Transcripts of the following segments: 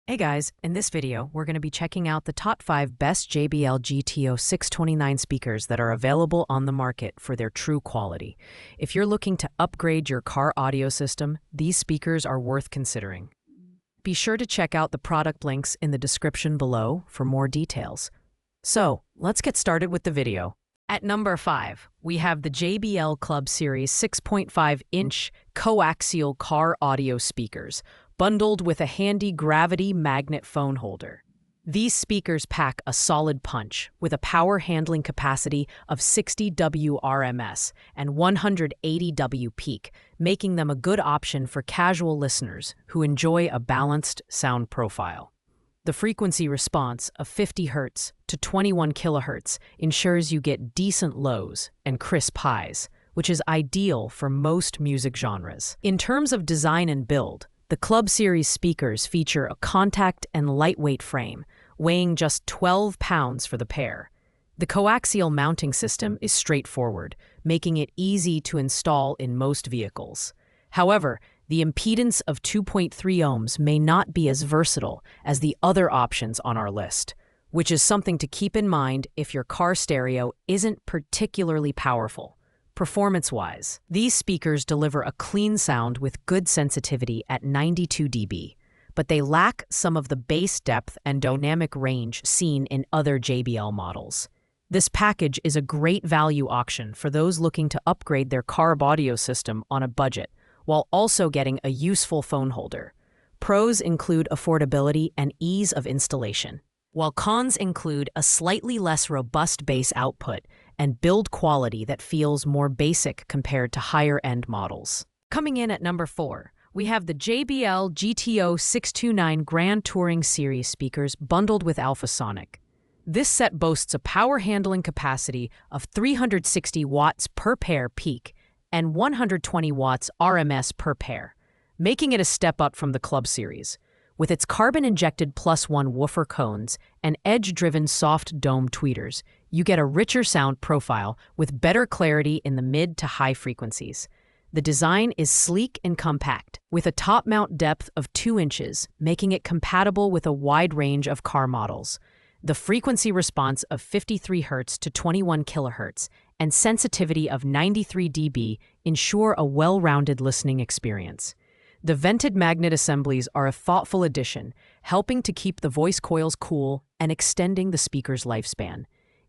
Hey guys, in this video, we're going to be checking out the top 5 best JBL GTO629 speakers that are available on the market for their true quality. If you're looking to upgrade your car audio system, these speakers are worth considering. Be sure to check out the product links in the description below for more details. So, let's get started with the video. At number 5, we have the JBL Club Series 6.5-inch coaxial car audio speakers, bundled with a handy gravity magnet phone holder. These speakers pack a solid punch with a power handling capacity of 60 W RMS and 180 W peak, making them a good option for casual listeners who enjoy a balanced sound profile. The frequency response of 50 Hz to 21 kHz ensures you get decent lows and crisp highs, which is ideal for most music genres. In terms of design and build, the Club Series speakers feature a compact and lightweight frame, weighing just 12 pounds for the pair. The coaxial mounting system is straightforward, making it easy to install in most vehicles. However, the impedance of 2.3 ohms may not be as versatile as the other options on our list, which is something to keep in mind if your car stereo isn't particularly powerful. Performance-wise, these speakers deliver a clean sound with good sensitivity at 92 dB, but they lack some of the bass depth and dynamic range seen in other JBL models. This package is a great value option for those looking to upgrade their car audio system on a budget, while also getting a useful phone holder. Pros include affordability and ease of installation, while cons include a slightly less robust bass output and build quality that feels more basic compared to higher-end models. Coming in at number 4, we have the JBL GTO629 Grand Touring Series speakers bundled with Alphasonik. This set boasts a power handling capacity of 360 watts per pair peak and 120 watts RMS per pair, making it a step up from the Club Series. With its carbon-injected +1 woofer cones and edge-driven soft dome tweeters, you get a richer sound profile with better clarity in the mid to high frequencies. The design is sleek and compact, with a top mount depth of 2 inches, making it compatible with a wide range of car models. The frequency response of 53 Hz to 21 kHz and sensitivity of 93 dB ensure a well-rounded listening experience. The vented magnet assemblies are a thoughtful addition, helping to keep the voice coils cool and extending the speaker's lifespan.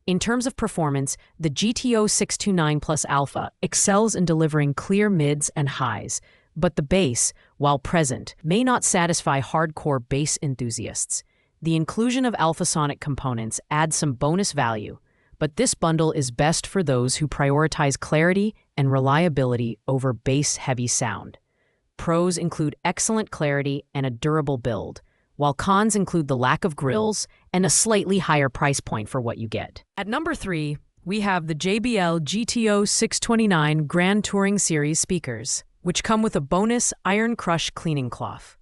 In terms of performance, the GTO629 Plus Alpha excels in delivering clear mids and highs, but the bass, while present, may not satisfy hardcore bass enthusiasts. The inclusion of Alphasonic components adds some bonus value, but this bundle is best for those who prioritize clarity and reliability over bass-heavy sound. Pros include excellent clarity and a durable build, while cons include the lack of grills and a slightly higher price point for what you get. At number 3, we have the JBL GTO629 Grand Touring Series speakers, which come with a bonus Iron Crush cleaning cloth.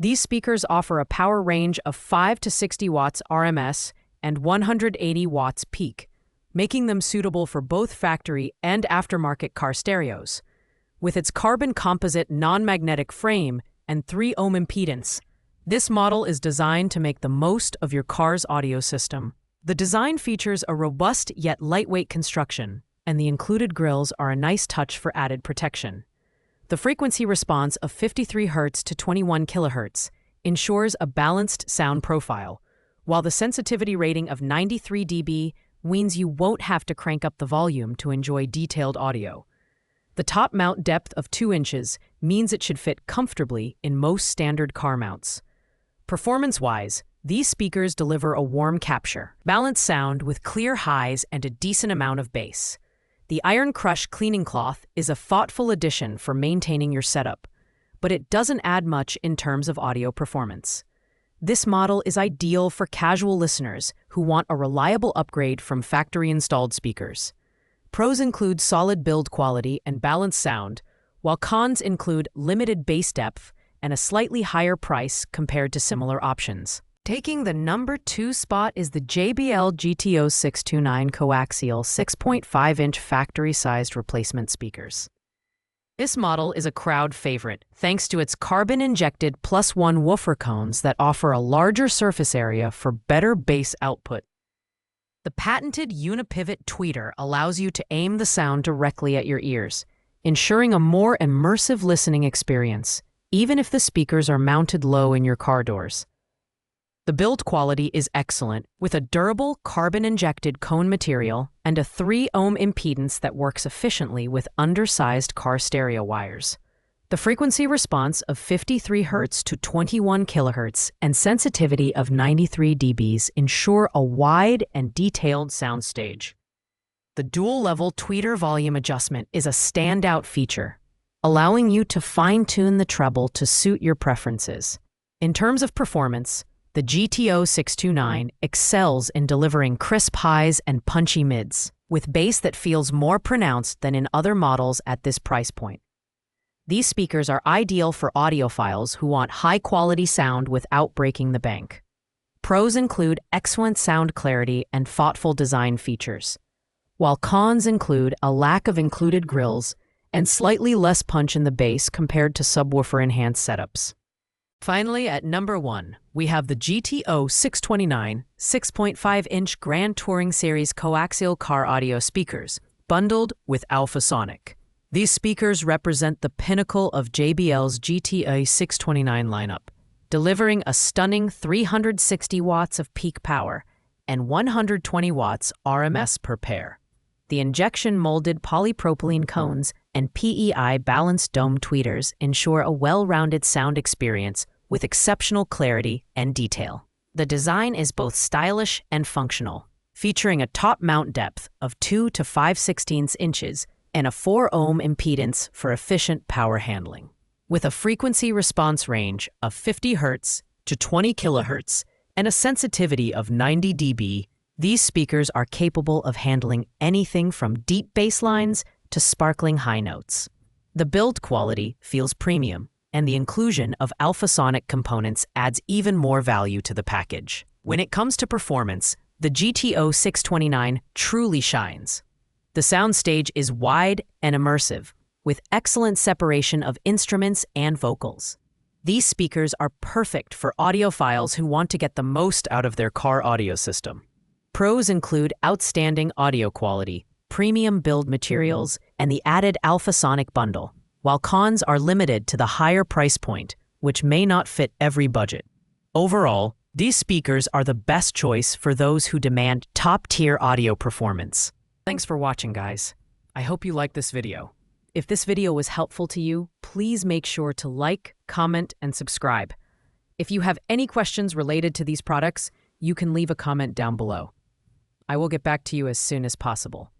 These speakers offer a power range of 5 to 60 watts RMS and 180 watts peak, making them suitable for both factory and aftermarket car stereos. With its carbon composite non-magnetic frame and 3 ohm impedance, this model is designed to make the most of your car's audio system. The design features a robust yet lightweight construction, and the included grills are a nice touch for added protection. The frequency response of 53 Hz to 21 kHz ensures a balanced sound profile, while the sensitivity rating of 93 dB means you won't have to crank up the volume to enjoy detailed audio. The top mount depth of 2 inches means it should fit comfortably in most standard car mounts. Performance-wise, these speakers deliver a warm capture, balanced sound with clear highs and a decent amount of bass. The Iron Crush cleaning cloth is a thoughtful addition for maintaining your setup, but it doesn't add much in terms of audio performance. This model is ideal for casual listeners who want a reliable upgrade from factory-installed speakers. Pros include solid build quality and balanced sound, while cons include limited bass depth and a slightly higher price compared to similar options. Taking the number 2 spot is the JBL GTO629 coaxial 6.5-inch factory-sized replacement speakers. This model is a crowd favorite thanks to its carbon-injected +1 woofer cones that offer a larger surface area for better bass output. The patented unipivot tweeter allows you to aim the sound directly at your ears, ensuring a more immersive listening experience, even if the speakers are mounted low in your car doors. The build quality is excellent, with a durable carbon-injected cone material and a 3-ohm impedance that works efficiently with undersized car stereo wires. The frequency response of 53 Hz to 21 kHz and sensitivity of 93 dB ensure a wide and detailed soundstage. The dual-level tweeter volume adjustment is a standout feature, allowing you to fine-tune the treble to suit your preferences. In terms of performance, the GTO629 excels in delivering crisp highs and punchy mids, with bass that feels more pronounced than in other models at this price point. These speakers are ideal for audiophiles who want high-quality sound without breaking the bank. Pros include excellent sound clarity and thoughtful design features, while cons include a lack of included grills and slightly less punch in the bass compared to subwoofer-enhanced setups. Finally, at number 1, we have the GTO629 6.5-inch Grand Touring Series coaxial car audio speakers, bundled with Alphasonik. These speakers represent the pinnacle of JBL's GTO629 lineup, delivering a stunning 360 watts of peak power and 120 watts RMS per pair. The injection-molded polypropylene cones and PEI balanced dome tweeters ensure a well-rounded sound experience with exceptional clarity and detail. The design is both stylish and functional, featuring a top mount depth of 2 to 5/16 inches and a 4-ohm impedance for efficient power handling. With a frequency response range of 50 Hz to 20 kHz and a sensitivity of 90 dB, these speakers are capable of handling anything from deep bass lines to sparkling high notes. The build quality feels premium, and the inclusion of Alphasonic components adds even more value to the package. When it comes to performance, the GTO629 truly shines. The soundstage is wide and immersive, with excellent separation of instruments and vocals. These speakers are perfect for audiophiles who want to get the most out of their car audio system. Pros include outstanding audio quality, premium build materials, and the added Alphasonic bundle, while cons are limited to the higher price point, which may not fit every budget. Overall, these speakers are the best choice for those who demand top-tier audio performance. Thanks for watching, guys. I hope you liked this video. If this video was helpful to you, please make sure to like, comment, and subscribe. If you have any questions related to these products, you can leave a comment down below. I will get back to you as soon as possible.